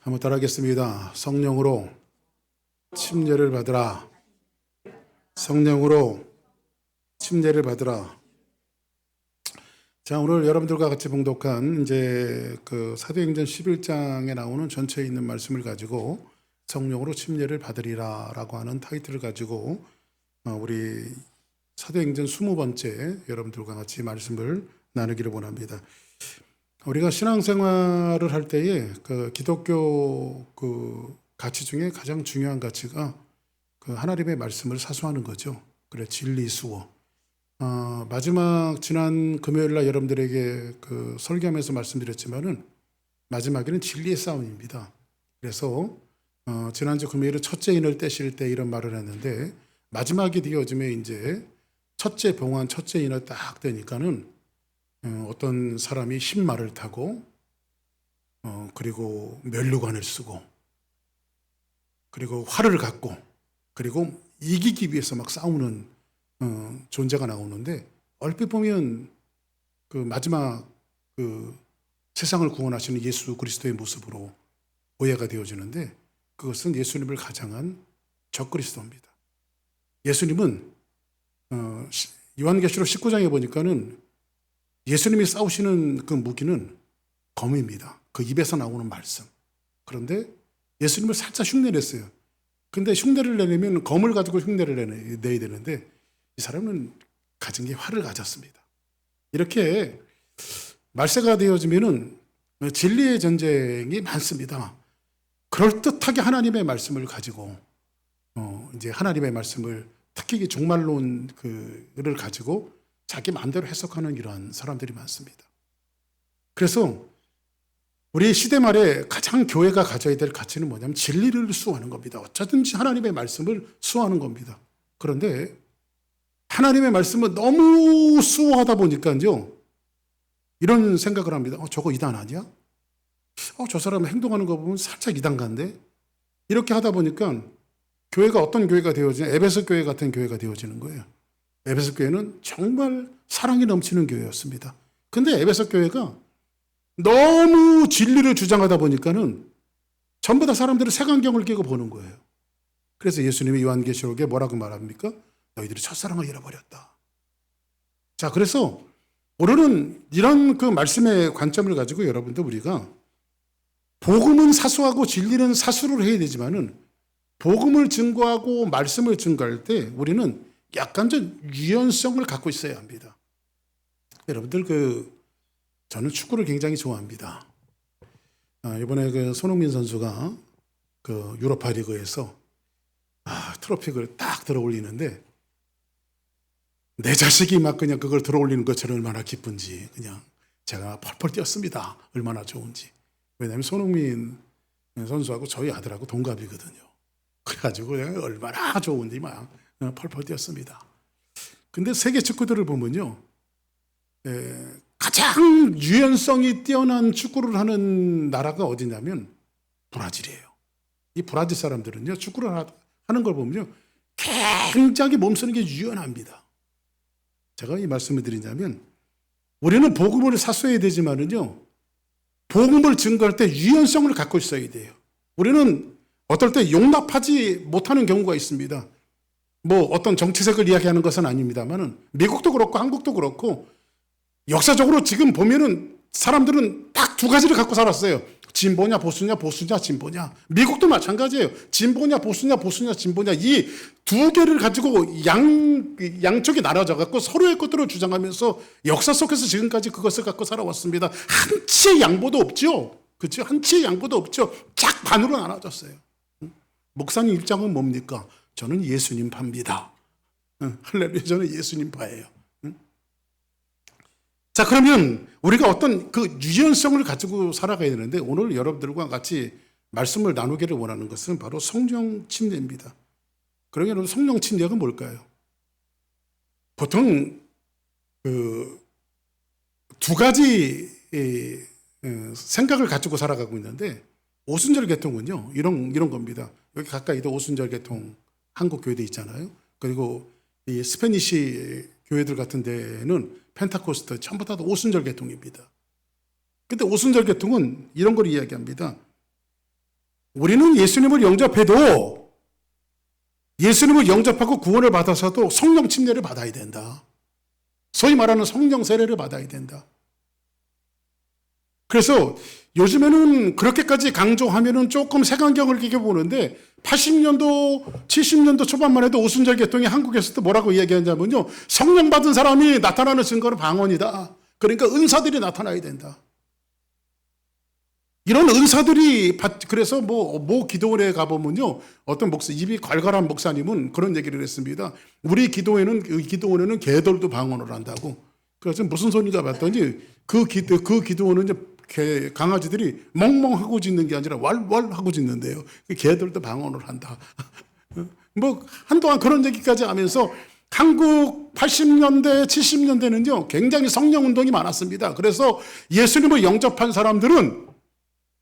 한번 따라하겠습니다. 성령으로 침례를 받으라. 성령으로 침례를 받으라. 자, 오늘 여러분들과 같이 봉독한 이제 그 사도행전 11장에 나오는 전체에 있는 말씀을 가지고 성령으로 침례를 받으리라라고 하는 타이틀을 가지고 우리 사도행전 20번째 여러분들과 같이 말씀을 나누기를 원합니다. 우리가 신앙생활을 할 때에 그 기독교 그 가치 중에 가장 중요한 가치가 그 하나님의 말씀을 사수하는 거죠. 그래, 진리 수호. 마지막 지난 금요일 날 여러분들에게 그 설교하면서 말씀드렸지만은 마지막에는 진리의 싸움입니다. 그래서 지난주 금요일에 첫째 인을 떼실 때 이런 말을 했는데 마지막이 되어지면 이제 첫째 봉환, 첫째 인을 딱 떼니까는 어떤 사람이 신말을 타고 그리고 면류관을 쓰고 그리고 활을 갖고 그리고 이기기 위해서 막 싸우는 존재가 나오는데 얼핏 보면 그 마지막 그 세상을 구원하시는 예수 그리스도의 모습으로 오해가 되어지는데 그것은 예수님을 가장한 적그리스도입니다. 예수님은 요한계시록 19장에 보니까는 예수님이 싸우시는 그 무기는 검입니다. 그 입에서 나오는 말씀. 그런데 예수님을 살짝 흉내를 냈어요. 근데 흉내를 내려면 검을 가지고 흉내를 내야 되는데 이 사람은 가진 게 활을 가졌습니다. 이렇게 말세가 되어지면은 진리의 전쟁이 많습니다. 그럴듯하게 하나님의 말씀을 가지고 이제 하나님의 말씀을 특히 종말론 그를 가지고 자기 마음대로 해석하는 이러한 사람들이 많습니다. 그래서 우리 시대 말에 가장 교회가 가져야 될 가치는 뭐냐면 진리를 수호하는 겁니다. 어쩌든지 하나님의 말씀을 수호하는 겁니다. 그런데 하나님의 말씀은 너무 수호하다 보니까요 이런 생각을 합니다. 저거 이단 아니야? 저 사람 행동하는 거 보면 살짝 이단 같은데? 이렇게 하다 보니까 교회가 어떤 교회가 되어지냐? 에베소 교회 같은 교회가 되어지는 거예요. 에베소 교회는 정말 사랑이 넘치는 교회였습니다. 근데 에베소 교회가 너무 진리를 주장하다 보니까는 전부 다 사람들이 색안경을 끼고 보는 거예요. 그래서 예수님이 요한계시록에 뭐라고 말합니까? 너희들이 첫사랑을 잃어버렸다. 자, 그래서 오늘은 이런 그 말씀의 관점을 가지고 여러분들 우리가 복음은 사수하고 진리는 사수를 해야 되지만은 복음을 증거하고 말씀을 증거할 때 우리는 약간 좀 유연성을 갖고 있어야 합니다. 여러분들 저는 축구를 굉장히 좋아합니다. 이번에 그 손흥민 선수가 그 유로파 리그에서 트로피를 딱 들어 올리는데 내 자식이 막 그냥 그걸 들어 올리는 것처럼 얼마나 기쁜지 그냥 제가 펄펄 뛰었습니다. 얼마나 좋은지. 왜냐하면 손흥민 선수하고 저희 아들하고 동갑이거든요. 그래가지고 그냥 얼마나 좋은지 막 펄펄 뛰었습니다. 근데 세계 축구들을 보면요, 가장 유연성이 뛰어난 축구를 하는 나라가 어디냐면 브라질이에요. 이 브라질 사람들은요, 축구를 하는 걸 보면요, 굉장히 몸쓰는 게 유연합니다. 제가 이 말씀을 드리냐면, 우리는 복음을 사수해야 되지만은요, 복음을 증거할 때 유연성을 갖고 있어야 돼요. 우리는 어떨 때 용납하지 못하는 경우가 있습니다. 뭐 어떤 정치색을 이야기하는 것은 아닙니다만은 미국도 그렇고 한국도 그렇고 역사적으로 지금 보면은 사람들은 딱 두 가지를 갖고 살았어요. 진보냐 보수냐, 보수냐 진보냐. 미국도 마찬가지예요. 진보냐 보수냐, 보수냐 진보냐. 이 두 개를 가지고 양쪽이 나눠져 갖고 서로의 것들을 주장하면서 역사 속에서 지금까지 그것을 갖고 살아왔습니다. 한치의 양보도 없죠. 그렇죠? 한치의 양보도 없죠. 쫙 반으로 나눠졌어요. 목사님 입장은 뭡니까? 저는 예수님 파입니다. 할렐루야, 저는 예수님 파예요. 자, 그러면 우리가 어떤 그 유연성을 가지고 살아가야 되는데 오늘 여러분들과 같이 말씀을 나누기를 원하는 것은 바로 성령 침례입니다. 그러면 성령 침례가 뭘까요? 보통 두 가지 생각을 가지고 살아가고 있는데 오순절 계통은요 이런 겁니다. 여기 가까이도 오순절 계통 한국 교회도 있잖아요. 그리고 이 스페니시 교회들 같은 데는 펜타코스트 전부 다 오순절 계통입니다. 근데 오순절 계통은 이런 걸 이야기합니다. 우리는 예수님을 영접해도 예수님을 영접하고 구원을 받아서도 성령 침례를 받아야 된다. 소위 말하는 성령 세례를 받아야 된다. 그래서 요즘에는 그렇게까지 강조하면은 조금 색안경을 끼게 보는데 80년도, 70년도 초반만 해도 오순절 개통이 한국에서도 뭐라고 이야기하냐면요. 성령 받은 사람이 나타나는 증거는 방언이다. 그러니까 은사들이 나타나야 된다. 이런 은사들이, 그래서 뭐 기도원에 가보면요. 어떤 입이 괄괄한 목사님은 그런 얘기를 했습니다. 우리 기도원에는 개들도 방언을 한다고. 그래서 무슨 소리인가 봤더니 그 기도원은 이제 강아지들이 멍멍하고 짖는 게 아니라 왈왈하고 짖는데요. 개들도 방언을 한다. 뭐 한동안 그런 얘기까지 하면서 한국 80년대, 70년대는요. 굉장히 성령 운동이 많았습니다. 그래서 예수님을 영접한 사람들은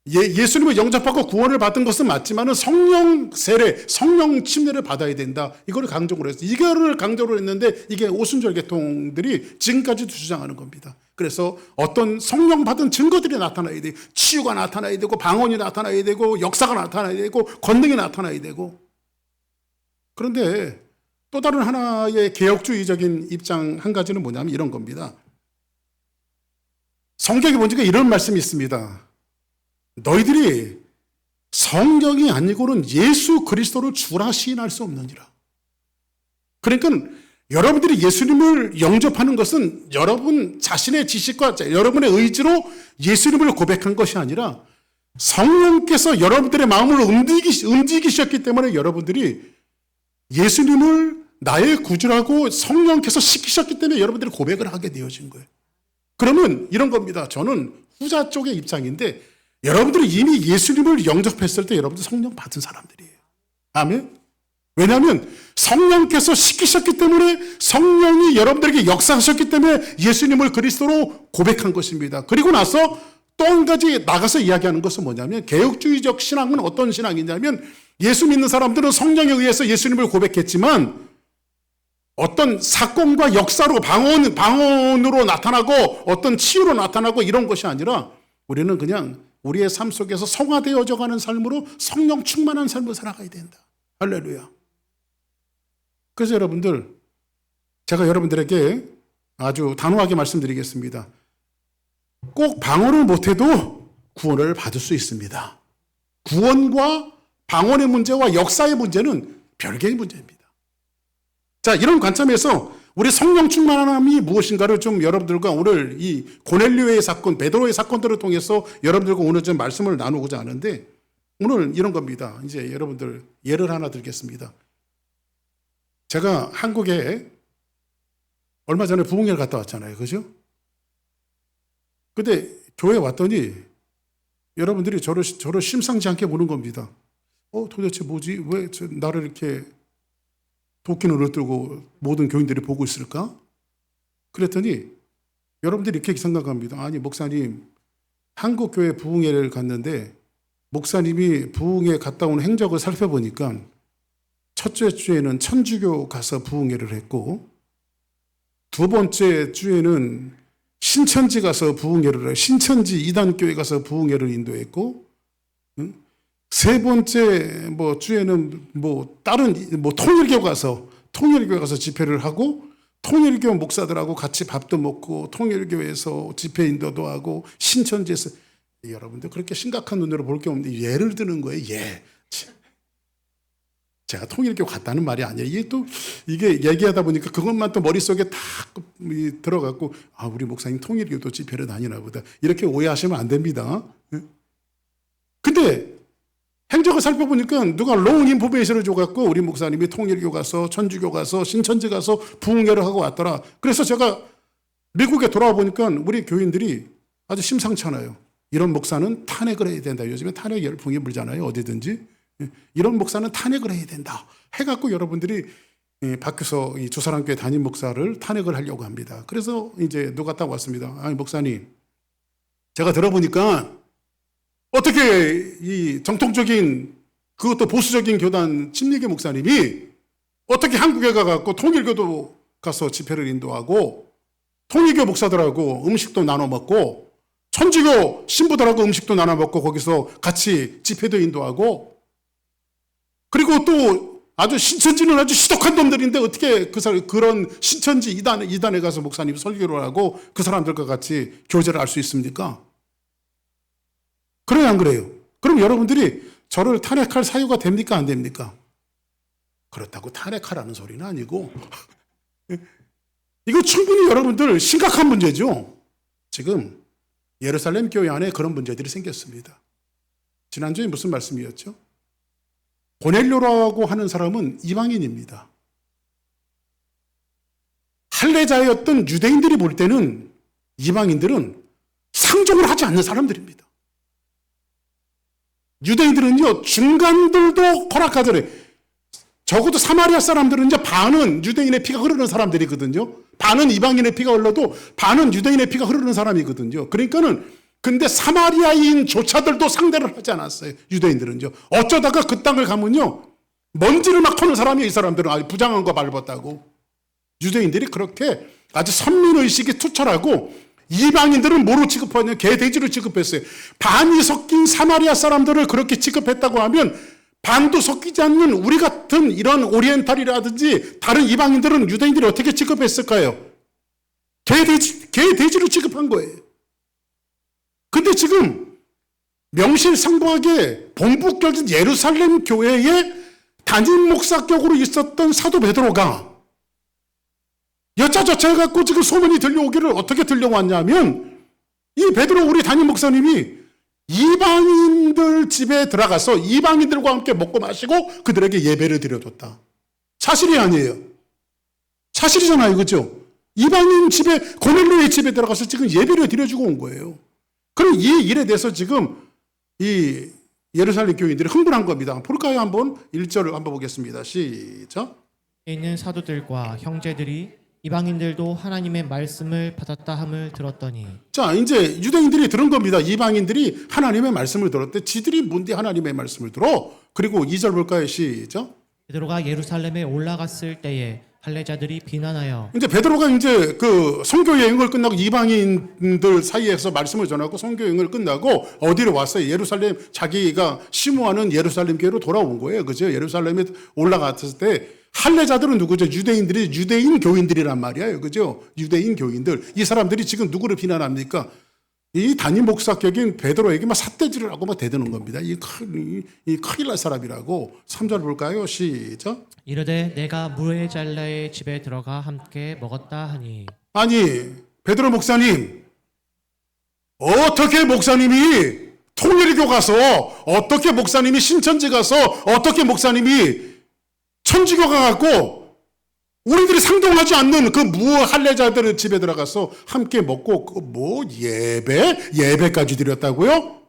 예수님을 영접하고 구원을 받은 것은 맞지만 성령 세례, 성령 침례를 받아야 된다. 이걸 강조를 했어요. 이거를 강조를 했는데 이게 오순절 개통들이 지금까지도 주장하는 겁니다. 그래서 어떤 성령 받은 증거들이 나타나야 돼요. 치유가 나타나야 되고 방언이 나타나야 되고 역사가 나타나야 되고 권능이 나타나야 되고. 그런데 또 다른 하나의 개혁주의적인 입장 한 가지는 뭐냐면 이런 겁니다. 성경에 보니까 이런 말씀이 있습니다. 너희들이 성령이 아니고는 예수 그리스도를 주라 시인할 수 없느니라. 그러니까 여러분들이 예수님을 영접하는 것은 여러분 자신의 지식과 여러분의 의지로 예수님을 고백한 것이 아니라 성령께서 여러분들의 마음을 움직이셨기 때문에 여러분들이 예수님을 나의 구주라고 성령께서 시키셨기 때문에 여러분들이 고백을 하게 되어진 거예요. 그러면 이런 겁니다. 저는 후자 쪽의 입장인데 여러분들이 이미 예수님을 영접했을 때 여러분들 성령 받은 사람들이에요. 아멘. 왜냐하면 성령께서 시키셨기 때문에 성령이 여러분들에게 역사하셨기 때문에 예수님을 그리스도로 고백한 것입니다. 그리고 나서 또 한 가지 나가서 이야기하는 것은 뭐냐면 개혁주의적 신앙은 어떤 신앙이냐면 예수 믿는 사람들은 성령에 의해서 예수님을 고백했지만 어떤 사건과 역사로 방언으로 나타나고 어떤 치유로 나타나고 이런 것이 아니라 우리는 그냥 우리의 삶 속에서 성화되어져 가는 삶으로 성령 충만한 삶을 살아가야 된다. 할렐루야. 그래서 여러분들, 제가 여러분들에게 아주 단호하게 말씀드리겠습니다. 꼭 방언을 못해도 구원을 받을 수 있습니다. 구원과 방언의 문제와 역사의 문제는 별개의 문제입니다. 자, 이런 관점에서 우리 성령 충만함이 무엇인가를 좀 여러분들과 오늘 이 고넬료의 사건, 베드로의 사건들을 통해서 여러분들과 오늘 좀 말씀을 나누고자 하는데 오늘 이런 겁니다. 이제 여러분들 예를 하나 들겠습니다. 제가 한국에 얼마 전에 부흥회를 갔다 왔잖아요. 그죠? 근데 교회에 왔더니 여러분들이 저를 심상치 않게 보는 겁니다. 도대체 뭐지? 왜 나를 이렇게 도끼 눈을 뜨고 모든 교인들이 보고 있을까? 그랬더니 여러분들이 이렇게 생각합니다. 아니 목사님, 한국교회 부흥회를 갔는데 목사님이 부흥회 갔다 온 행적을 살펴보니까 첫째 주에는 천주교 가서 부흥회를 했고 두 번째 주에는 신천지 가서 부흥회를 해 신천지 이단교회 가서 부흥회를 인도했고 세 번째 주에는 다른 통일교 가서 집회를 하고 통일교 목사들하고 같이 밥도 먹고 통일교에서 집회 인도도 하고 신천지에서 여러분들 그렇게 심각한 눈으로 볼 게 없는데 예를 드는 거예요. 제가 통일교 갔다는 말이 아니에요. 이게 얘기하다 보니까 그것만 또 머릿속에 다 들어갔고 우리 목사님 통일교도 집회를 다니나 보다 이렇게 오해하시면 안 됩니다. 근데 행적을 살펴보니까 누가 롱 인포메이션을 줘갖고 우리 목사님이 통일교 가서 천주교 가서 신천지 가서 부흥회를 하고 왔더라. 그래서 제가 미국에 돌아와 보니까 우리 교인들이 아주 심상찮아요. 이런 목사는 탄핵을 해야 된다. 요즘에 탄핵 열풍이 불잖아요. 어디든지. 이런 목사는 탄핵을 해야 된다. 해갖고 여러분들이 밖에서 이 조사랑교회 담임 목사를 탄핵을 하려고 합니다. 그래서 이제 누가 딱 왔습니다. 아니 목사님, 제가 들어보니까 어떻게 이 정통적인 그것도 보수적인 교단 침례교 목사님이 어떻게 한국에 가갖고 통일교도 가서 집회를 인도하고 통일교 목사들하고 음식도 나눠 먹고 천주교 신부들하고 음식도 나눠 먹고 거기서 같이 집회도 인도하고 그리고 또 아주 신천지는 아주 시독한 놈들인데 어떻게 그런 신천지 이단에 가서 목사님 설교를 하고 그 사람들과 같이 교제를 할 수 있습니까? 그래요, 안 그래요? 그럼 여러분들이 저를 탄핵할 사유가 됩니까, 안 됩니까? 그렇다고 탄핵하라는 소리는 아니고 이거 충분히 여러분들 심각한 문제죠. 지금 예루살렘 교회 안에 그런 문제들이 생겼습니다. 지난주에 무슨 말씀이었죠? 고넬료라고 하는 사람은 이방인입니다. 할례자였던 유대인들이 볼 때는 이방인들은 상종을 하지 않는 사람들입니다. 유대인들은요, 중간들도 허락하더래. 적어도 사마리아 사람들은 이제 반은 유대인의 피가 흐르는 사람들이거든요. 반은 이방인의 피가 흘러도 반은 유대인의 피가 흐르는 사람이거든요. 그러니까는 근데 사마리아인조차들도 상대를 하지 않았어요. 유대인들은요. 어쩌다가 그 땅을 가면요, 먼지를 막 터는 사람이 이 사람들은 아주 부장한 거 밟았다고. 유대인들이 그렇게 아주 선민의식이 투철하고 이방인들은 뭐로 취급하냐? 개돼지로 취급했어요. 반이 섞인 사마리아 사람들을 그렇게 취급했다고 하면 반도 섞이지 않는 우리 같은 이런 오리엔탈이라든지 다른 이방인들은 유대인들이 어떻게 취급했을까요? 개돼지로 취급한 거예요. 근데 지금 명실상부하게 본부격인 예루살렘 교회에 담임 목사격으로 있었던 사도 베드로가 여차저차 해갖고 지금 소문이 들려오기를 어떻게 들려왔냐면 이 베드로 우리 담임 목사님이 이방인들 집에 들어가서 이방인들과 함께 먹고 마시고 그들에게 예배를 드려줬다. 사실이 아니에요. 사실이잖아요. 그죠? 이방인 집에, 고넬료의 집에 들어가서 지금 예배를 드려주고 온 거예요. 그럼 이 일에 대해서 지금 이 예루살렘 교인들이 흥분한 겁니다. 볼까요? 한번 1절을 한번 보겠습니다. 시작. 있는 사도들과 형제들이 이방인들도 하나님의 말씀을 받았다 함을 들었더니. 자, 이제 유대인들이 들은 겁니다. 이방인들이 하나님의 말씀을 들었대. 지들이 뭔데 하나님의 말씀을 들어? 그리고 2절 볼까요? 시작. 베드로가 예루살렘에 올라갔을 때에 할례자들이 비난하여. 이제 베드로가 이제 그 선교 여행을 끝나고 이방인들 사이에서 말씀을 전하고 선교 여행을 끝나고 어디로 왔어요? 예루살렘, 자기가 심호하는 예루살렘 교회로 돌아온 거예요. 그죠? 예루살렘에 올라갔을 때 할례자들은 누구죠? 유대인 교인들이란 말이에요. 그죠? 유대인 교인들. 이 사람들이 지금 누구를 비난합니까? 이 담임 목사격인 베드로에게 막 삿대질을 하고 막 대드는 겁니다. 이 큰일 날 사람이라고. 3절 볼까요? 시작. 이르되 내가 무에잘라의 집에 들어가 함께 먹었다 하니. 아니, 베드로 목사님, 어떻게 목사님이 통일교 가서, 어떻게 목사님이 신천지 가서, 어떻게 목사님이 천주교 가갖고 우리들이 상종하지 않는 그 무할례자들의 집에 들어가서 함께 먹고 예배까지 드렸다고요?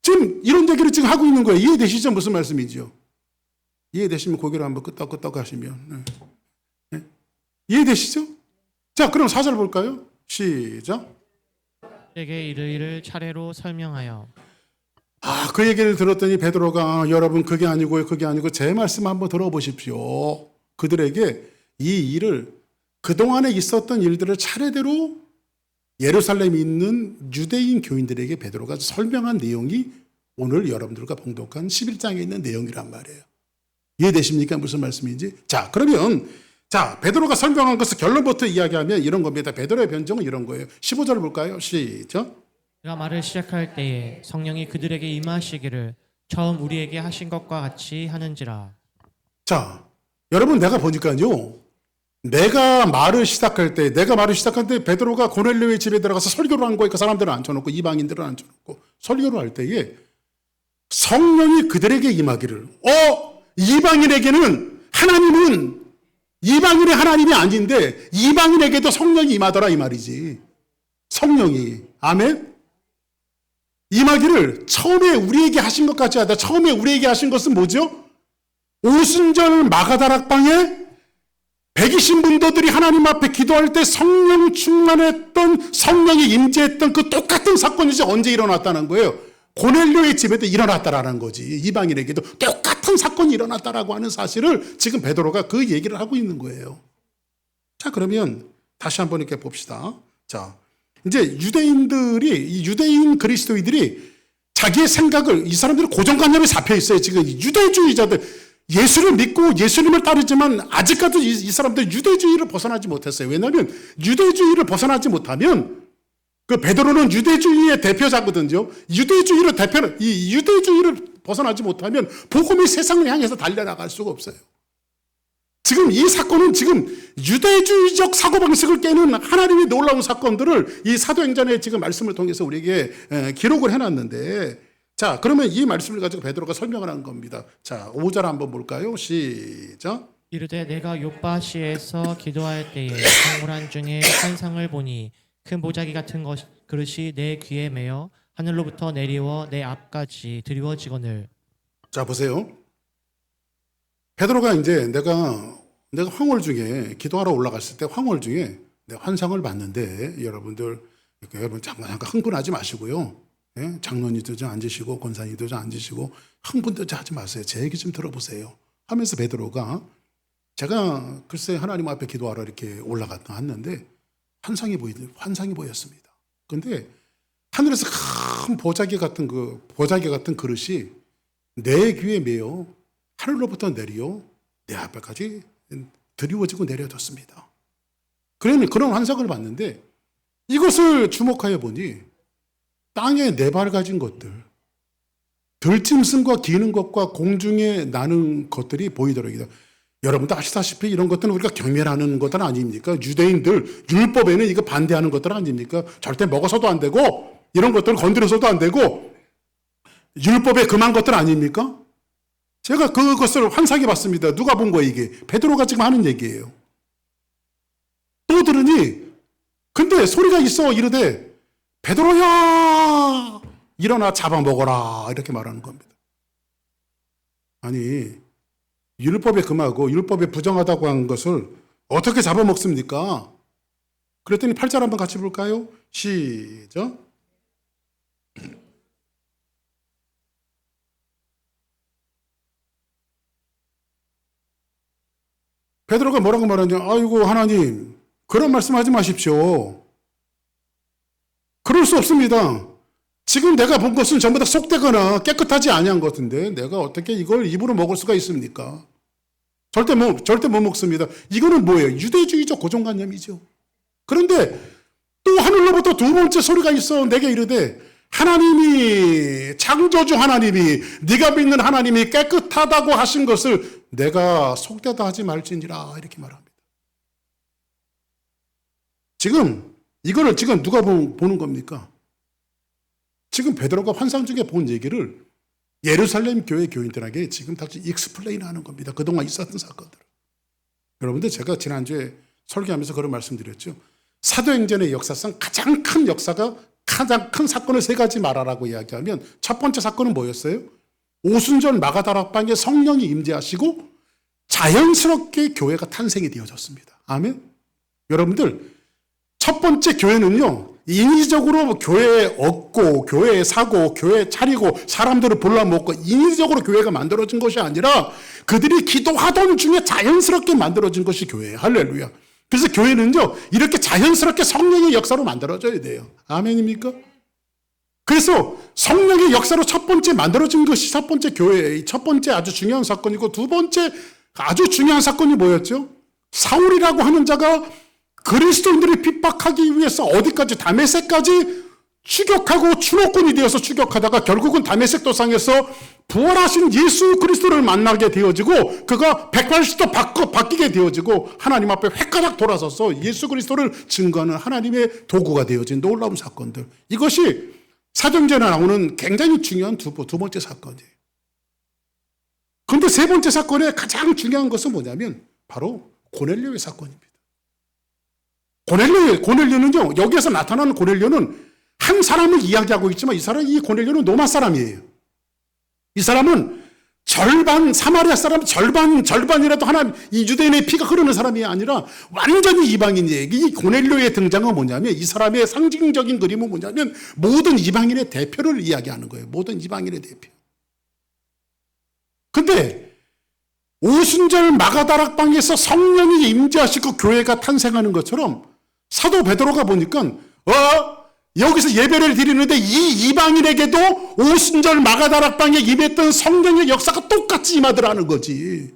지금 이런 얘기를 지금 하고 있는 거예요. 이해되시죠? 무슨 말씀이죠? 이해되시면 고개를 한번 끄덕끄덕 하시면. 네. 이해되시죠? 자, 그럼 4절 볼까요? 시작. 에게 이를 차례로 설명하여. 그 얘기를 들었더니 베드로가 여러분 그게 아니고 제 말씀 한번 들어보십시오. 그들에게 이 일을 그동안에 있었던 일들을 차례대로 예루살렘에 있는 유대인 교인들에게 베드로가 설명한 내용이 오늘 여러분들과 봉독한 11장에 있는 내용이란 말이에요. 이해되십니까? 무슨 말씀인지? 자, 그러면 베드로가 설명한 것을 결론부터 이야기하면 이런 겁니다. 베드로의 변정은 이런 거예요. 15절 볼까요? 시작. 그가 말을 시작할 때에 성령이 그들에게 임하시기를 처음 우리에게 하신 것과 같이 하는지라. 자, 여러분 내가 보니까요. 내가 말을 시작할 때 베드로가 고넬료의 집에 들어가서 설교를 한 거에 그 사람들은 앉혀놓고 이방인들은 앉혀놓고 설교를 할 때에 성령이 그들에게 임하기를 이방인에게는 하나님은 이방인의 하나님이 아닌데 이방인에게도 성령이 임하더라 이 말이지. 성령이. 아멘. 임하기를 처음에 우리에게 하신 것 같지 않다. 처음에 우리에게 하신 것은 뭐죠? 오순절 마가다락방에 120문도들이 하나님 앞에 기도할 때 성령 충만했던 성령이 임재했던 그 똑같은 사건이 이제 언제 일어났다는 거예요? 고넬료의 집에도 일어났다라는 거지. 이방인에게도 똑같은 사건이 일어났다라고 하는 사실을 지금 베드로가 그 얘기를 하고 있는 거예요. 자, 그러면 다시 한번 이렇게 봅시다. 자, 이제 유대인 그리스도인들이 자기의 생각을, 이 사람들은 고정관념에 잡혀 있어요. 지금 유대주의자들, 예수를 믿고 예수님을 따르지만 아직까지 이 사람들 유대주의를 벗어나지 못했어요. 왜냐하면 유대주의를 벗어나지 못하면, 그 베드로는 유대주의의 대표자거든요. 이 유대주의를 벗어나지 못하면 복음이 세상을 향해서 달려나갈 수가 없어요. 지금 이 사건은 지금 유대주의적 사고방식을 깨는 하나님의 놀라운 사건들을 이 사도행전의 지금 말씀을 통해서 우리에게 기록을 해놨는데, 자, 그러면 이 말씀을 가지고 베드로가 설명을 한 겁니다. 자, 5절 한번 볼까요? 시작. 이르되 내가 요빠시에서 기도할 때에 성물한 중에 환상을 보니 큰 보자기 같은 그릇이 내 귀에 매어 하늘로부터 내리워 내 앞까지 드리워지거늘. 자, 보세요. 베드로가 이제 내가 황홀 중에 기도하러 올라갔을 때 황홀 중에 내가 환상을 봤는데, 여러분 잠깐 흥분하지 마시고요. 예? 장로님도 좀 앉으시고 권사님도 좀 앉으시고 흥분도 좀 하지 마세요. 제 얘기 좀 들어보세요. 하면서 베드로가, 제가 글쎄 하나님 앞에 기도하러 이렇게 올라갔는데 환상이 보였습니다. 근데 하늘에서 큰 보자기 같은 그릇이 내 귀에 매어 하늘로부터 내려 내 앞에까지 드리워지고 내려졌습니다. 그런 환상을 봤는데, 이것을 주목하여 보니 땅에 네 발 가진 것들, 들짐승과 기는 것과 공중에 나는 것들이 보이더라고요. 여러분도 아시다시피 이런 것들은 우리가 경멸하는 것들 아닙니까? 유대인들 율법에는 이거 반대하는 것들 아닙니까? 절대 먹어서도 안 되고 이런 것들을 건드려서도 안 되고 율법에 금한 것들 아닙니까? 제가 그것을 환상해 봤습니다. 누가 본 거예요, 이게? 베드로가 지금 하는 얘기예요. 또 들으니, 근데 소리가 있어 이르되 베드로야 일어나 잡아먹어라, 이렇게 말하는 겁니다. 아니, 율법에 금하고 율법에 부정하다고 한 것을 어떻게 잡아먹습니까? 그랬더니 8절 한번 같이 볼까요? 시작. 베드로가 뭐라고 말하냐? 아이고 하나님, 그런 말씀하지 마십시오. 그럴 수 없습니다. 지금 내가 본 것은 전부 다 속되거나 깨끗하지 아니한 것인데 내가 어떻게 이걸 입으로 먹을 수가 있습니까? 절대 못 먹습니다. 이거는 뭐예요? 유대주의적 고정관념이죠. 그런데 또 하늘로부터 두 번째 소리가 있어 내게 이르되, 하나님이, 창조주 하나님이, 네가 믿는 하나님이 깨끗하다고 하신 것을 내가 속되다 하지 말지니라, 이렇게 말합니다. 이거를 지금 누가 보는 겁니까? 지금 베드로가 환상 중에 본 얘기를 예루살렘 교회 교인들에게 지금 다시 익스플레인 하는 겁니다. 그동안 있었던 사건들. 여러분들, 제가 지난주에 설교하면서 그런 말씀 드렸죠. 사도행전의 역사상 가장 큰 사건을 세 가지 말하라고 이야기하면, 첫 번째 사건은 뭐였어요? 오순절 마가다락방에 성령이 임재하시고 자연스럽게 교회가 탄생이 되어졌습니다. 아멘. 여러분들, 첫 번째 교회는요, 인위적으로 교회에 얻고 교회에 사고 교회에 차리고 사람들을 불러모으고 인위적으로 교회가 만들어진 것이 아니라 그들이 기도하던 중에 자연스럽게 만들어진 것이 교회예요. 할렐루야. 그래서 교회는요, 이렇게 자연스럽게 성령의 역사로 만들어져야 돼요. 아멘입니까? 그래서 성령의 역사로 첫 번째 만들어진 것이 첫 번째 교회의 첫 번째 아주 중요한 사건이고, 두 번째 아주 중요한 사건이 뭐였죠? 사울이라고 하는 자가 그리스도인들을 핍박하기 위해서 어디까지, 다메섹까지 추격하고 추노꾼이 되어서 추격하다가 결국은 다메섹 도상에서 부활하신 예수 그리스도를 만나게 되어지고, 그가 180도 바뀌게 되어지고 하나님 앞에 획가닥 돌아서서 예수 그리스도를 증거하는 하나님의 도구가 되어진 놀라운 사건들, 이것이 사도행전에 나오는 굉장히 중요한 두 번째 사건이에요. 그런데 세 번째 사건의 가장 중요한 것은 뭐냐면 바로 고넬료의 사건입니다. 고넬료는요, 여기에서 나타나는 고넬료는 한 사람을 이야기하고 있지만 이 고넬료는 로마 사람이에요. 이 사람은 사마리아 사람 절반이라도 이 유대인의 피가 흐르는 사람이 아니라 완전히 이방인이에요. 이 고넬료의 등장은 뭐냐면, 이 사람의 상징적인 그림은 뭐냐면 모든 이방인의 대표를 이야기하는 거예요. 모든 이방인의 대표. 근데 오순절 마가다락방에서 성령이 임재하시고 교회가 탄생하는 것처럼 사도 베드로가 보니까 여기서 예배를 드리는데 이 이방인에게도 오순절 마가다락방에 임했던 성령의 역사가 똑같이 임하더라는 거지.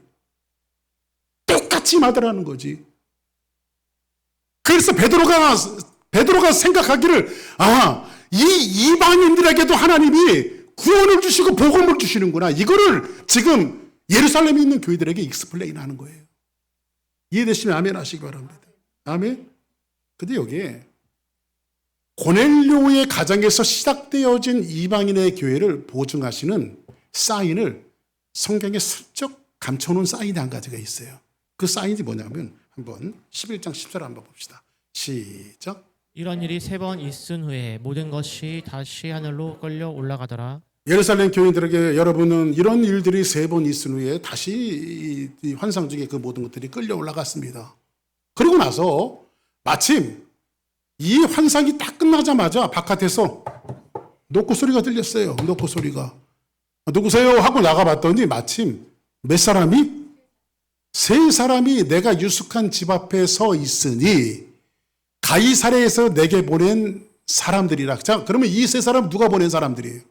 똑같이 임하더라는 거지. 그래서 베드로가 생각하기를 이 이방인들에게도 하나님이 구원을 주시고 복음을 주시는구나. 이거를 지금 예루살렘에 있는 교회들에게 익스플레인 하는 거예요. 이해되시면 아멘 하시기 바랍니다. 아멘. 근데 여기에 고넬료의 가정에서 시작되어진 이방인의 교회를 보증하시는 사인을 성경에 슬쩍 감춰놓은 사인이 한 가지가 있어요. 그 사인이 뭐냐면 한번 11장 10절 한번 봅시다. 시작. 이런 일이 3번 있은 후에 모든 것이 다시 하늘로 끌려 올라가더라. 예루살렘 교인들에게 여러분은 이런 일들이 3번 있은 후에 다시 이 환상 중에 그 모든 것들이 끌려 올라갔습니다. 그리고 나서 마침 이 환상이 딱 끝나자마자 바깥에서 노크 소리가 들렸어요. 노크 소리가. 누구세요? 하고 나가봤더니 마침 몇 사람이? 3사람이 내가 유숙한 집 앞에 서 있으니 가이사랴에서 내게 보낸 사람들이라. 자, 그러면 이 3사람 누가 보낸 사람들이에요?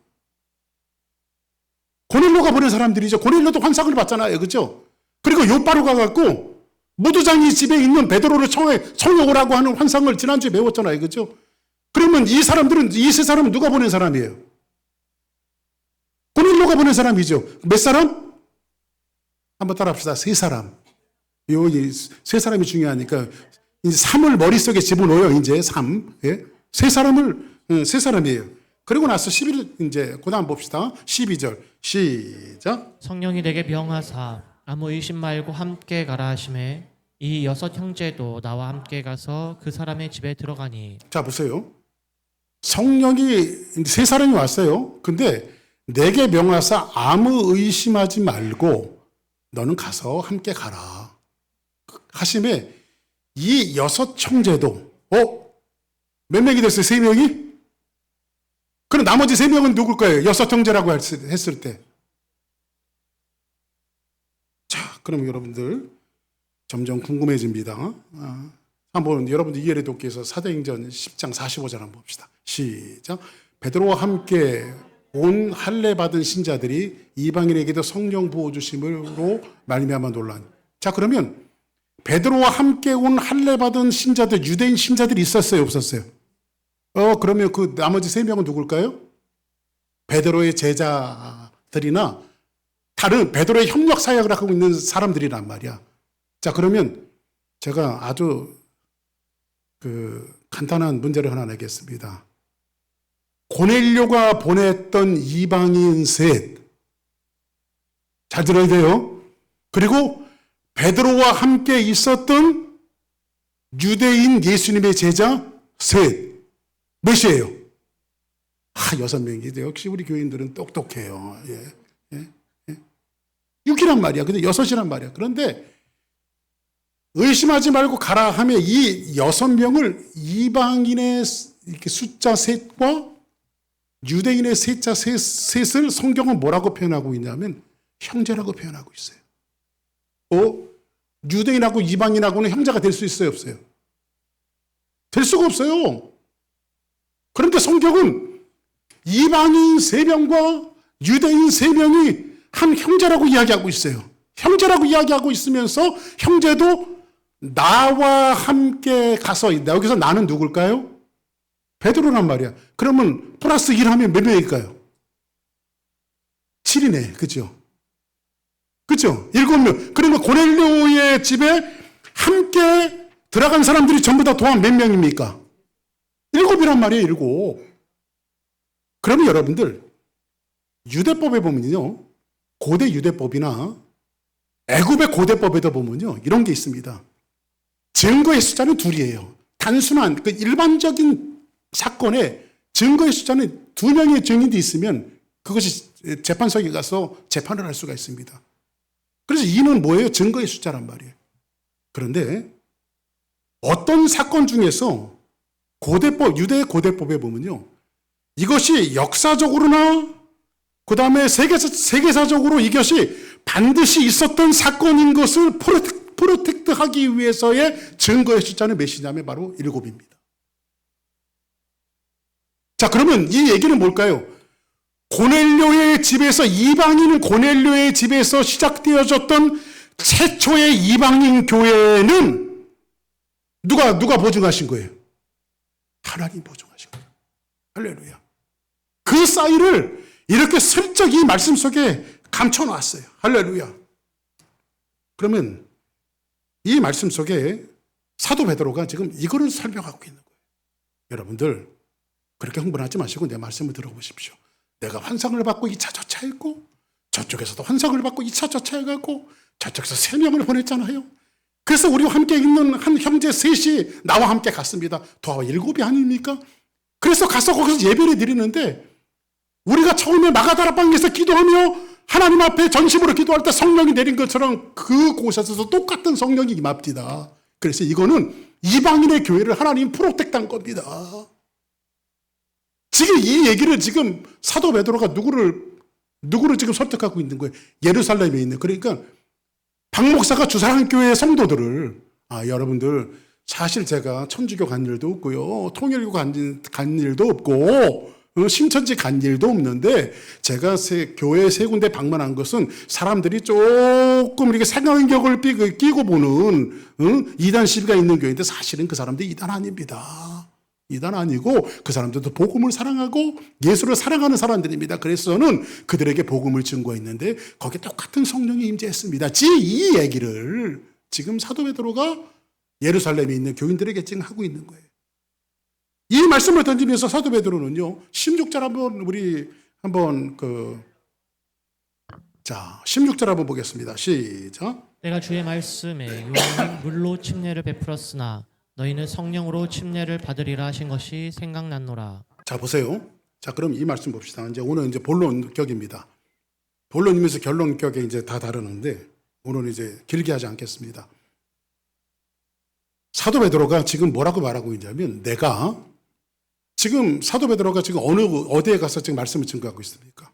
고넬료가 보낸 사람들이죠. 고넬료도 환상을 봤잖아요. 그렇죠? 그리고 요바로 가갖고 무도장이 집에 있는 베드로를 청해오라고 하는 환상을 지난주에 배웠잖아요. 그렇죠? 그러면 이 3사람은 누가 보낸 사람이에요? 고넬료가 보낸 사람이죠. 몇 사람? 한번 따라합시다. 3사람. 여기 3사람이 중요하니까 이제 3을 머릿속에 집어넣어요. 이제 3. 예? 3사람이에요. 그리고 나서 11, 이제, 그 다음 봅시다. 12절. 시작. 성령이 내게 명하사 아무 의심 말고 함께 가라 하심에 이 6 형제도 나와 함께 가서 그 사람의 집에 들어가니. 자, 보세요. 성령이 3사람이 왔어요. 근데 내게 명하사 아무 의심하지 말고 너는 가서 함께 가라. 하심에 이 6 형제도, 몇 명이 됐어요? 3명이? 그럼 나머지 3명은 누굴 거예요? 6 형제라고 했을 때. 자, 그럼 여러분들 점점 궁금해집니다. 한번 여러분들 이해를 돕기 위해서 사도행전 10장 45절 한번 봅시다. 시작. 베드로와 함께 온 할례 받은 신자들이 이방인에게도 성령 부어 주심으로 말미암아 놀라니. 자, 그러면 베드로와 함께 온 할례 받은 신자들, 유대인 신자들이 있었어요, 없었어요? 그러면 그 나머지 3명은 누굴까요? 베드로의 제자들이나 다른 베드로의 협력 사역을 하고 있는 사람들이란 말이야. 자, 그러면 제가 아주 간단한 문제를 하나 내겠습니다. 고넬료가 보냈던 이방인 셋. 잘 들어야 돼요. 그리고 베드로와 함께 있었던 유대인 예수님의 제자 셋. 몇이에요? 6명이. 역시 우리 교인들은 똑똑해요. 6이란 말이야. 근데 6이란 말이야. 그런데 의심하지 말고 가라 하면 이 6명을 이방인의 숫자 셋과 유대인의 숫자 셋을 성경은 뭐라고 표현하고 있냐면 형제라고 표현하고 있어요. 유대인하고 이방인하고는 형제가 될 수 있어요, 없어요? 될 수가 없어요. 그런데 성경은 이방인 3명과 유대인 3명이 한 형제라고 이야기하고 있어요. 형제라고 이야기하고 있으면서 형제도 나와 함께 가서, 여기서 나는 누굴까요? 베드로란 말이야. 그러면 플러스 1 하면 몇 명일까요? 7이네. 그죠? 그죠? 7명. 그러면 고넬료의 집에 함께 들어간 사람들이 전부 다 도합 몇 명입니까? 7이란 말이에요. 7. 그러면 여러분들 유대법에 보면요, 고대 유대법이나 애굽의 고대법에도 보면요, 이런 게 있습니다. 증거의 숫자는 2이에요. 단순한 일반적인 사건에 증거의 숫자는 2명의 증인이 있으면 그것이 재판석에 가서 재판을 할 수가 있습니다. 그래서 2는 뭐예요? 증거의 숫자란 말이에요. 그런데 어떤 사건 중에서 고대법, 유대 고대법에 보면요, 이것이 역사적으로나 그 다음에 세계사적으로 이것이 반드시 있었던 사건인 것을 프로텍트하기 위해서의 증거의 숫자는 몇이냐면 바로 7입니다. 자, 그러면 이 얘기는 뭘까요? 고넬료의 집에서, 이방인 고넬료의 집에서 시작되어졌던 최초의 이방인 교회는 누가 보증하신 거예요? 하나님 보증하신 거예요. 할렐루야. 그 사이를 이렇게 슬쩍 이 말씀 속에 감춰놨어요. 할렐루야. 그러면 이 말씀 속에 사도 베드로가 지금 이거를 설명하고 있는 거예요. 여러분들 그렇게 흥분하지 마시고 내 말씀을 들어보십시오. 내가 환상을 받고 2차 저차했고 저쪽에서도 환상을 받고 2차 저차해갖고 저쪽에서 3명을 보냈잖아요. 그래서 우리와 함께 있는 한 형제 셋이 나와 함께 갔습니다. 도와 7이 아닙니까? 그래서 가서 거기서 예배를 드리는데 우리가 처음에 마가다라방에서 기도하며 하나님 앞에 전심으로 기도할 때 성령이 내린 것처럼 그곳에서도 똑같은 성령이 임합니다. 그래서 이거는 이방인의 교회를 하나님 프로텍트한 겁니다. 지금 이 얘기를 지금 사도 베드로가 누구를 지금 설득하고 있는 거예요? 예루살렘에 있는. 그러니까 박 목사가 주사랑교회 성도들을 여러분들 사실 제가 천주교 간 일도 없고요. 통일교 간 일도 없고 신천지 간 일도 없는데 제가 교회 3군데 방문한 것은 사람들이 조금 이렇게 색안경을 끼고 보는 이단 시비가 있는 교회인데 사실은 그 사람들이 이단 아닙니다. 이단 아니고 그 사람들도 복음을 사랑하고 예수를 사랑하는 사람들입니다. 그래서 저는 그들에게 복음을 증거했는데 거기에 똑같은 성령이 임재했습니다. 이 얘기를 지금 사도 베드로가 예루살렘에 있는 교인들에게 지금 하고 있는 거예요. 이 말씀을 던지면서 사도 베드로는요, 16절 한번 16절 한번 보겠습니다. 시작. 내가 주의 말씀에 요한은 물로 침례를 베풀었으나 너희는 성령으로 침례를 받으리라 하신 것이 생각났노라. 자, 보세요. 자, 그럼 이 말씀 봅시다. 오늘 본론격입니다. 본론이면서 결론격에 이제 다 다루는데 오늘은 이제 길게 하지 않겠습니다. 사도 베드로가 지금 뭐라고 말하고 있냐면 지금 사도 베드로가 지금 어디에 가서 지금 말씀을 증거하고 있습니까?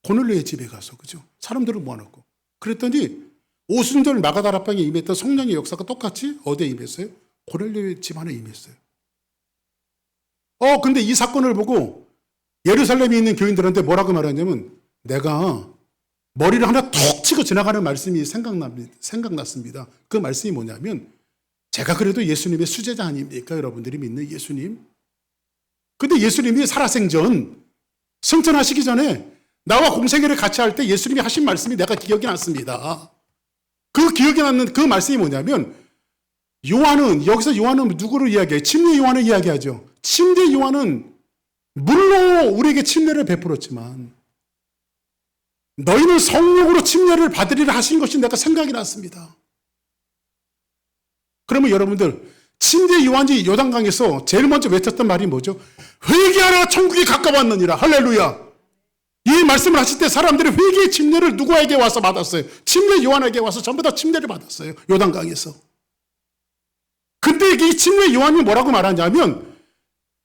고넬료의 집에 가서, 그죠? 사람들을 모아놓고. 그랬더니 오순절 마가다라방에 임했던 성령의 역사가 똑같이 어디에 임했어요? 고넬료의 집 안에 임했어요. 근데 이 사건을 보고 예루살렘에 있는 교인들한테 뭐라고 말하냐면 내가 머리를 하나 툭 치고 지나가는 말씀이 생각났습니다. 그 말씀이 뭐냐면 제가 그래도 예수님의 수제자 아닙니까? 여러분들이 믿는 예수님. 근데 예수님이 살아생전 승천하시기 전에 나와 공생애를 같이 할 때 예수님이 하신 말씀이 내가 기억이 났습니다. 그 기억이 나는 그 말씀이 뭐냐면 여기서 요한은 누구를 이야기해요? 침례 요한을 이야기하죠. 침례 요한은 물로 우리에게 침례를 베풀었지만 너희는 성령으로 침례를 받으리라 하신 것이 내가 생각이 났습니다. 그러면 여러분들 침례 요한이 요단강에서 제일 먼저 외쳤던 말이 뭐죠? 회개하라 천국이 가까웠느니라. 할렐루야. 이 말씀을 하실 때 사람들이 회개의 침례를 누구에게 와서 받았어요? 침례 요한에게 와서 전부 다 침례를 받았어요. 요단강에서. 근데 이 침례 요한이 뭐라고 말하냐면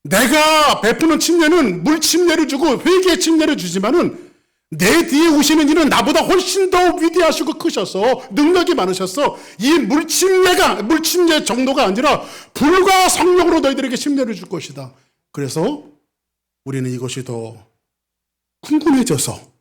내가 베푸는 침례는 물 침례를 주고 회개의 침례를 주지만은 내 뒤에 오시는 이는 나보다 훨씬 더 위대하시고 크셔서 능력이 많으셔서 이 물침례 정도가 아니라 불과 성령으로 너희들에게 침례를 줄 것이다. 그래서 우리는 이것이 더 궁금해져서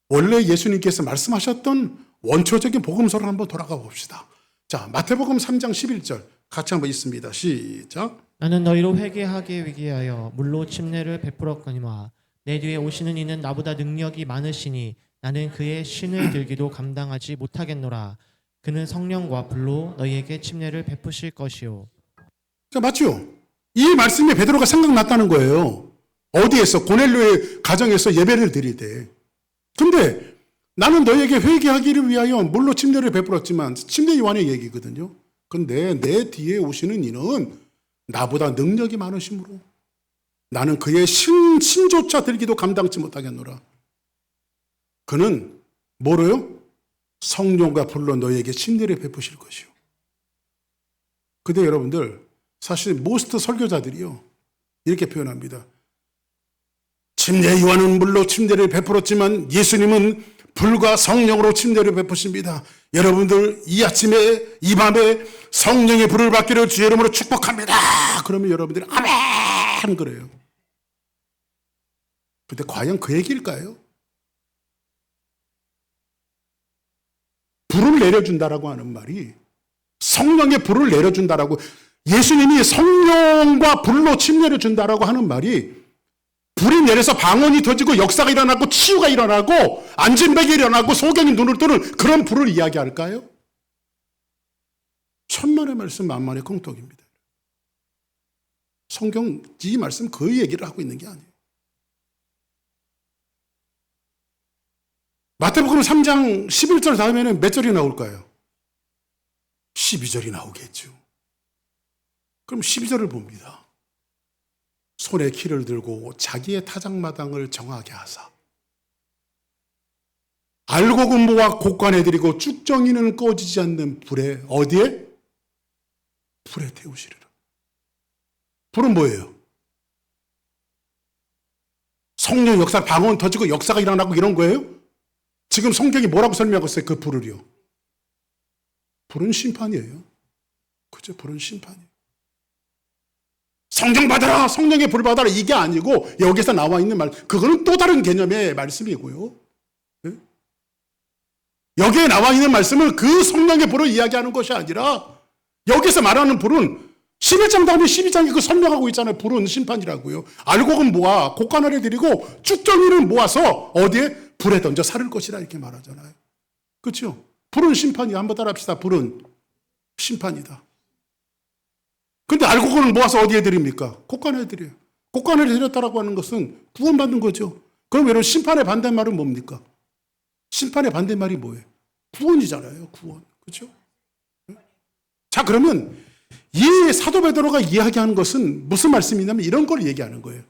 원래 예수님께서 말씀하셨던 원초적인 복음서를 한번 돌아가 봅시다. 자, 마태복음 3장 11절 같이 한번 읽습니다. 시작. 나는 너희로 회개하게 위하여 물로 침례를 베풀었거니와 내 뒤에 오시는 이는 나보다 능력이 많으시니 나는 그의 신을 들기도 감당하지 못하겠노라. 그는 성령과 불로 너희에게 침례를 베푸실 것이요. 자, 맞죠? 이 말씀이 베드로가 생각났다는 거예요. 어디에서? 고넬료의 가정에서 예배를 드릴 때. 근데 나는 너희에게 회개하기를 위하여 물로 침례를 베풀었지만 침례 요한의 얘기거든요. 근데 내 뒤에 오시는 이는 나보다 능력이 많으심으로 나는 그의 신조차 들기도 감당치 못하겠노라. 그는 뭐로요? 성령과 불로 너희에게 침례를 베푸실 것이요. 근데 여러분들 사실 모스트 설교자들이요 이렇게 표현합니다. 침례 요한은 물로 침례를 베풀었지만 예수님은 불과 성령으로 침례를 베푸십니다. 여러분들 이 아침에 이 밤에 성령의 불을 받기를 주의 이름으로 축복합니다. 그러면 여러분들이 아멘 그래요. 근데 과연 그 얘기일까요? 불을 내려준다라고 하는 말이, 성령의 불을 내려준다라고, 예수님이 성령과 불로 침례를 준다라고 하는 말이, 불이 내려서 방언이 터지고 역사가 일어나고 치유가 일어나고 안진백이 일어나고 소경이 눈을 뜨는 그런 불을 이야기할까요? 천만의 말씀 만만의 공덕입니다. 성경 이 말씀 그 얘기를 하고 있는 게 아니에요. 마태복음 3장 11절 다음에는 몇 절이 나올까요? 12절이 나오겠죠. 그럼 12절을 봅니다. 손에 키를 들고 자기의 타작마당을 정하게 하사 알고 공부와 곡관에 드리고 쭉정이는 꺼지지 않는 불에 어디에? 불에 태우시리라. 불은 뭐예요? 성령 역사, 방언 터지고 역사가 일어나고 이런 거예요? 지금 성경이 뭐라고 설명하고 있어요? 그 불을요. 불은 심판이에요. 그죠? 불은 심판이에요. 성령 받아라, 성령의 불 받아라, 이게 아니고 여기서 나와 있는 말, 그거는 또 다른 개념의 말씀이고요. 여기에 나와 있는 말씀은 그 성령의 불을 이야기하는 것이 아니라, 여기서 말하는 불은 11장 다음에 12장에 그 설명하고 있잖아요. 불은 심판이라고요. 알곡은 모아 곡간 아래 드리고 쭉정이를 모아서 어디에? 불에 던져 살을 것이라 이렇게 말하잖아요. 그렇죠? 불은 심판이야. 한번 따라합시다. 불은 심판이다. 근데 알곡은 모아서 어디에 드립니까? 곡간에 드려요. 곡간에 드렸다라고 하는 것은 구원받는 거죠. 그럼 여러분 심판의 반대말은 뭡니까? 심판의 반대말이 뭐예요? 구원이잖아요. 구원. 그렇죠? 자, 그러면 이 사도 베드로가 이야기하는 것은 무슨 말씀이냐면 이런 걸 얘기하는 거예요.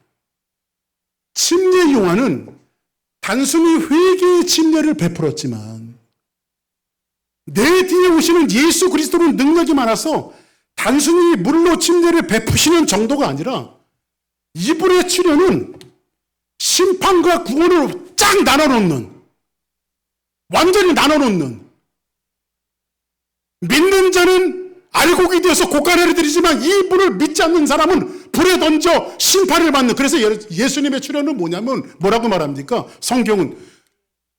침례 요한은 단순히 회개의 침례를 베풀었지만 내 뒤에 오시는 예수 그리스도는 능력이 많아서 단순히 물로 침례를 베푸시는 정도가 아니라 이불의 출현은 심판과 구원을 쫙 나눠놓는, 완전히 나눠놓는, 믿는 자는 알곡이 되어서 곡간에 드리지만 이 불을 믿지 않는 사람은 불에 던져 심판을 받는. 그래서 예수님의 출현은 뭐냐면 뭐라고 말합니까? 성경은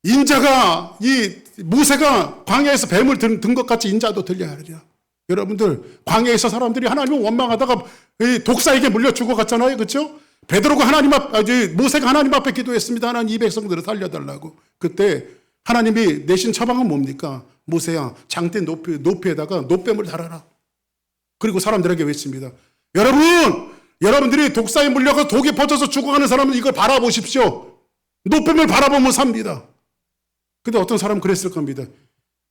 인자가, 이 모세가 광야에서 뱀을 든 것 같이 인자도 들려야 하리라. 여러분들, 광야에서 사람들이 하나님을 원망하다가 독사에게 물려 죽어갔잖아요. 그렇죠? 베드로가 모세가 하나님 앞에 기도했습니다. 하나님 이 백성들을 살려달라고. 그때 하나님이 내신 처방은 뭡니까? 모세야, 장대 높이에다가 노뱀을 달아라. 그리고 사람들에게 외칩니다. 여러분들이 독사에 물려서 독에 퍼져서 죽어가는 사람은 이걸 바라보십시오. 노뱀을 바라보면 삽니다. 근데 어떤 사람은 그랬을 겁니다.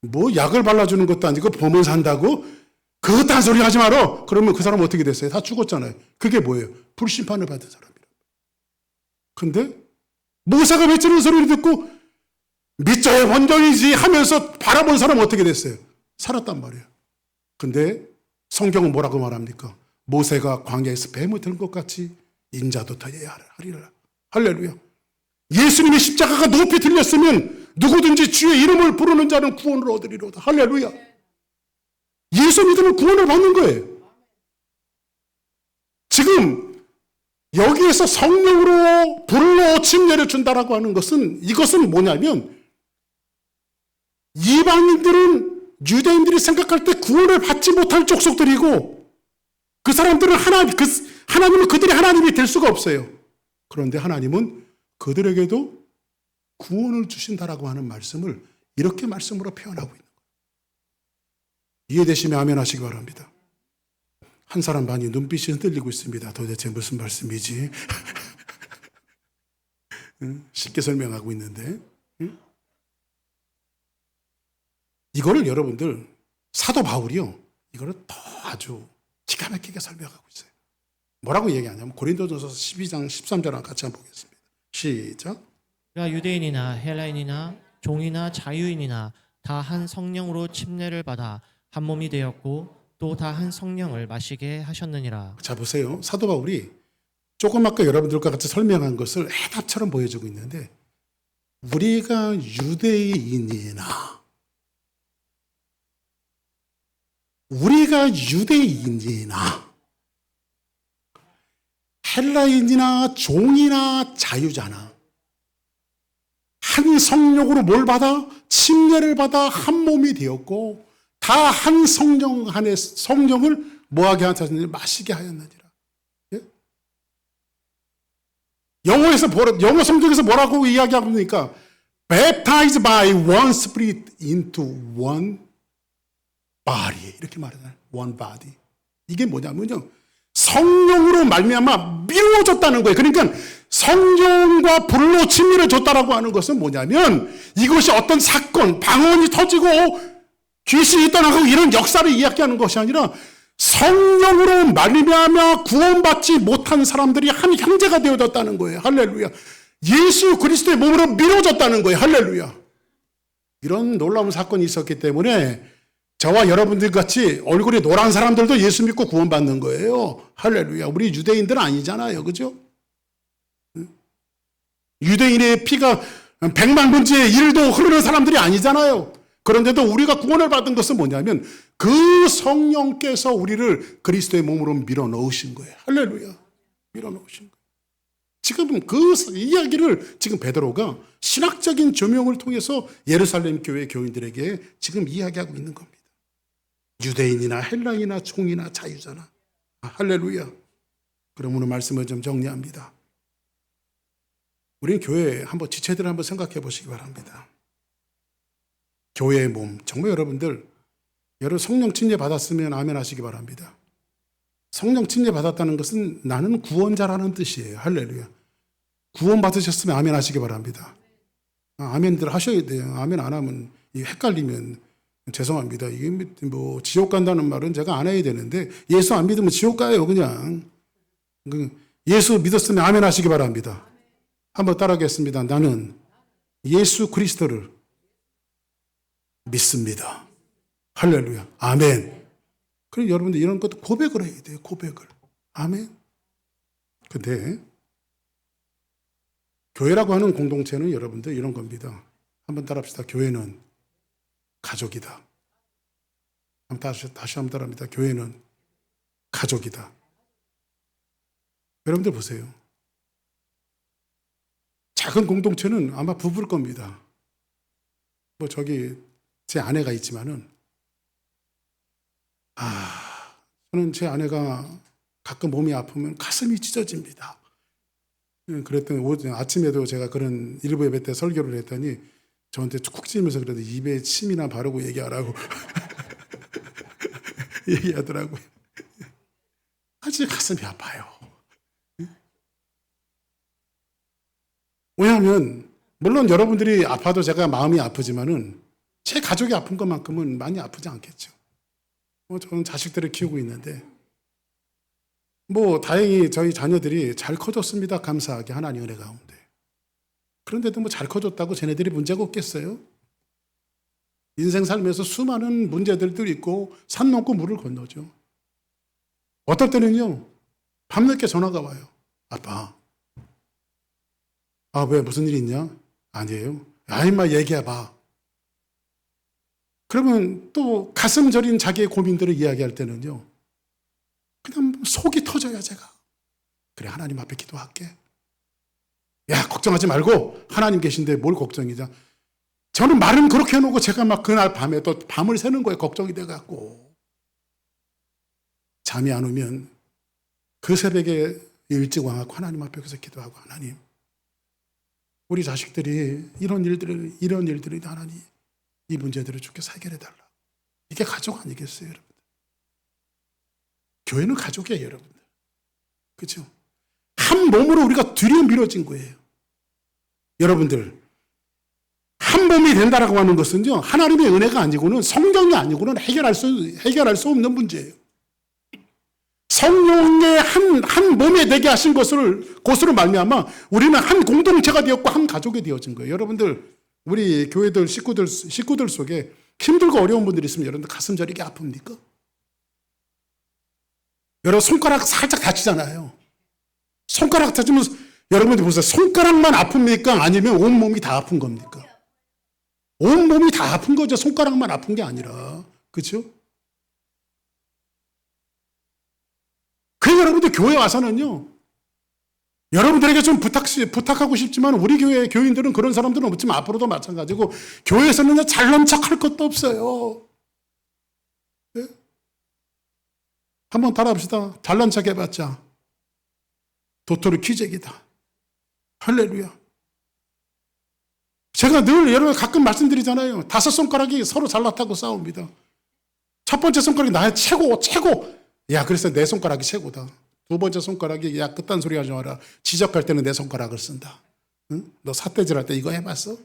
뭐 약을 발라주는 것도 아니고 보면 산다고? 그것도 한 소리 하지 마라. 그러면 그 사람은 어떻게 됐어요? 다 죽었잖아요. 그게 뭐예요? 불심판을 받은 사람이라. 근데 모세가 외치는 소리를 듣고 믿자의 원정이지 하면서 바라본 사람은 어떻게 됐어요? 살았단 말이에요. 근데 성경은 뭐라고 말합니까? 모세가 광야에서 뱀을 든 것 같이 인자도 터져야 하리라. 할렐루야. 예수님의 십자가가 높이 들렸으면 누구든지 주의 이름을 부르는 자는 구원을 얻으리로다. 할렐루야. 예수 믿으면 구원을 받는 거예요. 지금 여기에서 성령으로 불로 침례를 준다라고 하는 것은, 이것은 뭐냐면 이방인들은, 유대인들이 생각할 때 구원을 받지 못할 족속들이고 그 사람들은 하나님은 그들이 하나님이 될 수가 없어요. 그런데 하나님은 그들에게도 구원을 주신다라고 하는 말씀을 이렇게 말씀으로 표현하고 있는 거예요. 이해되시면 아멘 하시기 바랍니다. 한 사람 반이 눈빛이 흔들리고 있습니다. 도대체 무슨 말씀이지? 쉽게 설명하고 있는데, 이거를 여러분들, 사도 바울이요, 이거를 더 아주 기가 막히게 설명하고 있어요. 뭐라고 얘기하냐면 고린도전서 12장 13절랑 같이 한번 보겠습니다. 시작. 우리가 유대인이나 헬라인이나 종이나 자유인이나 다 한 성령으로 침례를 받아 한 몸이 되었고 또 다 한 성령을 마시게 하셨느니라. 자, 보세요. 사도 바울이 조금 아까 여러분들과 같이 설명한 것을 해답처럼 보여주고 있는데, 우리가 유대인이나 헬라인이나 종이나 자유자나 한 성령으로 뭘 받아? 침례를 받아 한 몸이 되었고 다 한 성령 안에 성령을 뭐하게 하셨느냐? 마시게 하였느니라. 예? 영어 성경에서 뭐라고 이야기하고 있습니까? Baptized by one spirit into one body. 이렇게 말하잖아요. One body. 이게 뭐냐면요. 성령으로 말미암아 미루어졌다는 거예요. 그러니까 성령과 불로 침례를 줬다라고 하는 것은 뭐냐면 이것이 어떤 사건, 방언이 터지고 귀신이 떠나가고 이런 역사를 이야기하는 것이 아니라 성령으로 말미암아 구원받지 못한 사람들이 한 형제가 되어졌다는 거예요. 할렐루야. 예수 그리스도의 몸으로 미뤄졌다는 거예요. 할렐루야. 이런 놀라운 사건이 있었기 때문에 저와 여러분들 같이 얼굴이 노란 사람들도 예수 믿고 구원받는 거예요. 할렐루야. 우리 유대인들은 아니잖아요. 그죠? 유대인의 피가 100만 분의 1도 흐르는 사람들이 아니잖아요. 그런데도 우리가 구원을 받은 것은 뭐냐면 그 성령께서 우리를 그리스도의 몸으로 밀어 넣으신 거예요. 할렐루야. 밀어 넣으신 거예요. 지금 그 이야기를 지금 베드로가 신학적인 조명을 통해서 예루살렘 교회 교인들에게 지금 이야기하고 있는 겁니다. 유대인이나 헬라인이나 종이나 자유자나. 할렐루야. 그럼 오늘 말씀을 좀 정리합니다. 우리는 교회 한번 지체들을 한번 생각해 보시기 바랍니다. 교회의 몸. 정말 여러분 성령 침례 받았으면 아멘 하시기 바랍니다. 성령 침례 받았다는 것은 나는 구원자라는 뜻이에요. 할렐루야. 구원 받으셨으면 아멘 하시기 바랍니다. 아멘들 하셔야 돼요. 아멘 안 하면 헷갈리면 죄송합니다. 이게 뭐 지옥 간다는 말은 제가 안 해야 되는데 예수 안 믿으면 지옥 가요. 그냥. 예수 믿었으면 아멘 하시기 바랍니다. 한번 따라하겠습니다. 나는 예수 그리스도를 믿습니다. 할렐루야. 아멘. 그럼 여러분들 이런 것도 고백을 해야 돼요. 고백을. 아멘. 근데 교회라고 하는 공동체는 여러분들 이런 겁니다. 한번 따라합시다. 교회는 가족이다. 다시 한번 따라합니다. 교회는 가족이다. 여러분들 보세요. 작은 공동체는 아마 부부일 겁니다. 뭐 저기 제 아내가 있지만은 저는 제 아내가 가끔 몸이 아프면 가슴이 찢어집니다. 그랬더니 아침에도 제가 그런 일부 예배 때 설교를 했더니 저한테 쿡 찌면서 그래도 입에 침이나 바르고 얘기하라고 얘기하더라고요. 아주 가슴이 아파요. 왜냐하면 물론 여러분들이 아파도 제가 마음이 아프지만은 제 가족이 아픈 것만큼은 많이 아프지 않겠죠. 저는 자식들을 키우고 있는데 다행히 저희 자녀들이 잘 커졌습니다. 감사하게 하나님 은혜 가운데. 그런데도 잘 커졌다고 쟤네들이 문제가 없겠어요? 인생 살면서 수많은 문제들도 있고 산 넘고 물을 건너죠. 어떨 때는요 밤늦게 전화가 와요. 아빠. 왜 무슨 일 있냐? 아니에요. 임마 얘기해봐. 그러면 또 가슴 저린 자기의 고민들을 이야기할 때는요 그냥 속이 터져요. 제가. 그래 하나님 앞에 기도할게. 야 걱정하지 말고 하나님 계신데 뭘 걱정이자. 저는 말은 그렇게 해놓고 제가 막 그날 밤에 또 밤을 새는 거예요. 걱정이 돼갖고. 잠이 안 오면 그 새벽에 일찍 와갖고 하나님 앞에서 기도하고 하나님 우리 자식들이 이런 일들이 하나님 이 문제들을 주께서 해결해달라. 이게 가족 아니겠어요 여러분들. 교회는 가족이에요 여러분들. 그렇죠? 한 몸으로 우리가 들여밀어진 거예요. 여러분들 한 몸이 된다라고 하는 것은요 하나님의 은혜가 아니고는 성경이 아니고는 해결할 수 없는 문제예요. 성령의 한 몸에 되게 하신 것으로 말미암아 우리는 한 공동체가 되었고 한 가족이 되어진 거예요. 여러분들 우리 교회들 식구들 속에 힘들고 어려운 분들이 있으면 여러분들 가슴 저리게 아픕니까? 여러분 손가락 살짝 다치잖아요. 손가락 다치면 여러분들 보세요. 손가락만 아픕니까? 아니면 온몸이 다 아픈 겁니까? 온몸이 다 아픈 거죠. 손가락만 아픈 게 아니라. 그렇죠? 그 여러분들 교회 와서는요. 여러분들에게 좀 부탁하고 싶지만 우리 교회 교인들은 그런 사람들은 없지만 앞으로도 마찬가지고 교회에서는 잘난 척할 것도 없어요. 네? 한번 따라합시다. 잘난 척 해봤자 도토리 기적이다. 할렐루야. 제가 늘 여러분 가끔 말씀드리잖아요. 5손가락이 서로 잘났다고 싸웁니다. 첫 번째 손가락이 나의 최고. 야, 그래서 내 손가락이 최고다. 두 번째 손가락이 야, 그딴 소리 하지 마라. 지적할 때는 내 손가락을 쓴다. 응? 너 삿대질 할 때 이거 해봤어?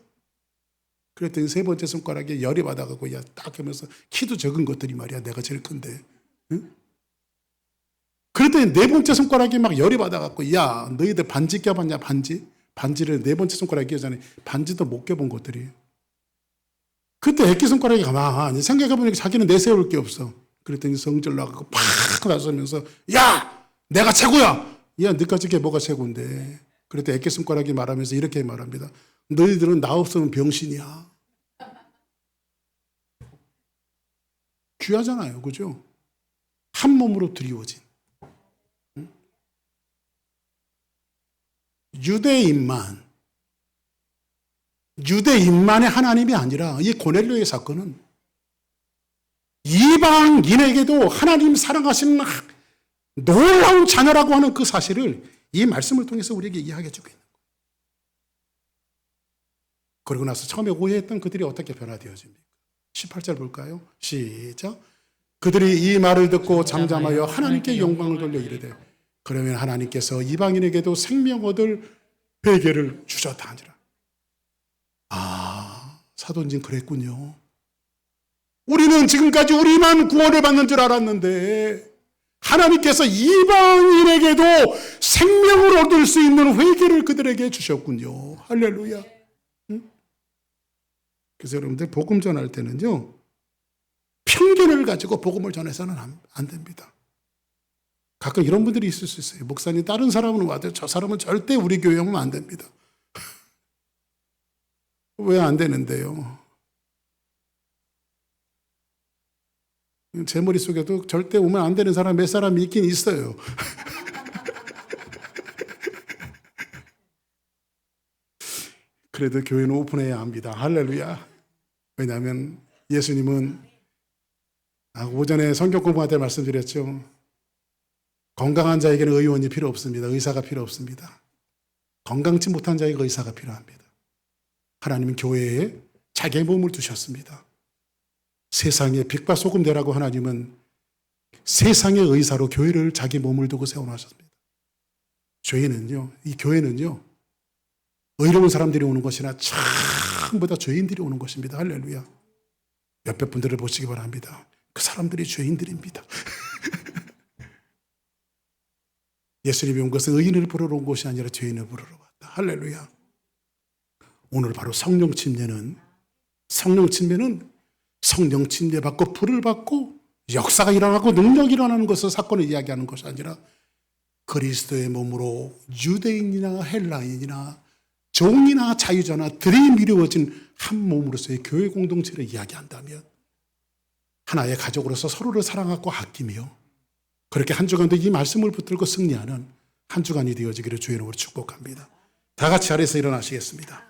그랬더니 세 번째 손가락에 열이 받아가고 야, 딱 하면서 키도 적은 것들이 말이야. 내가 제일 큰데. 응? 그랬더니 네 번째 손가락이 막 열이 받아갖고 야, 너희들 반지 껴봤냐, 반지? 반지를 네 번째 손가락에 끼잖아요. 반지도 못 껴본 것들이. 그때 애기 손가락이 가만히 생각해보니까 자기는 내세울 게 없어. 그랬더니 성질 나가고 팍 나서면서 야! 내가 최고야! 야, 너까지 게 뭐가 최고인데. 그랬더니 애기 손가락이 말하면서 이렇게 말합니다. 너희들은 나 없으면 병신이야. 귀하잖아요. 그죠? 한 몸으로 드리워진. 유대인만의 하나님이 아니라 이 고넬료의 사건은 이방인에게도 하나님 사랑하시는 놀라운 자녀라고 하는 그 사실을 이 말씀을 통해서 우리에게 이야기해 주고 있는 거예요. 그러고 나서 처음에 오해했던 그들이 어떻게 변화되어집니까? 18절 볼까요? 시작. 그들이 이 말을 듣고 잠잠하여 하나님께 영광을 돌려 이르되 그러면 하나님께서 이방인에게도 생명 얻을 회개를 주셨다 하니라. 아, 사도인진 그랬군요. 우리는 지금까지 우리만 구원을 받는 줄 알았는데 하나님께서 이방인에게도 생명을 얻을 수 있는 회개를 그들에게 주셨군요. 할렐루야. 응? 그래서 여러분들 복음 전할 때는요, 편견을 가지고 복음을 전해서는 안 됩니다. 가끔 이런 분들이 있을 수 있어요. 목사님 다른 사람은 와도 저 사람은 절대 우리 교회 오면 안 됩니다. 왜 안 되는데요? 제 머릿속에도 절대 오면 안 되는 사람 몇 사람이 있긴 있어요. 그래도 교회는 오픈해야 합니다. 할렐루야. 왜냐하면 예수님은 오전에 성경 공부할 때 말씀드렸죠. 건강한 자에게는 의원이 필요 없습니다. 의사가 필요 없습니다. 건강치 못한 자에게 의사가 필요합니다. 하나님은 교회에 자기의 몸을 두셨습니다. 세상에 빛과 소금 되라고 하나님은 세상의 의사로 교회를 자기 몸을 두고 세워놓으셨습니다. 이 교회는요, 의로운 사람들이 오는 것이나 전부 다 죄인들이 오는 것입니다. 할렐루야. 옆에 분들을 보시기 바랍니다. 그 사람들이 죄인들입니다. 예수님이 온 것은 의인을 부르러 온 것이 아니라 죄인을 부르러 왔다. 할렐루야. 오늘 바로 성령 침례는 성령 침례 받고 불을 받고 역사가 일어나고 능력이 일어나는 것을 사건을 이야기하는 것이 아니라 그리스도의 몸으로 유대인이나 헬라인이나 종이나 자유자나 들이미루어진 한 몸으로서의 교회 공동체를 이야기한다면 하나의 가족으로서 서로를 사랑하고 아끼며 그렇게 한 주간도 이 말씀을 붙들고 승리하는 한 주간이 되어지기를 주의 이름으로 축복합니다. 다 같이 자리에서 일어나시겠습니다.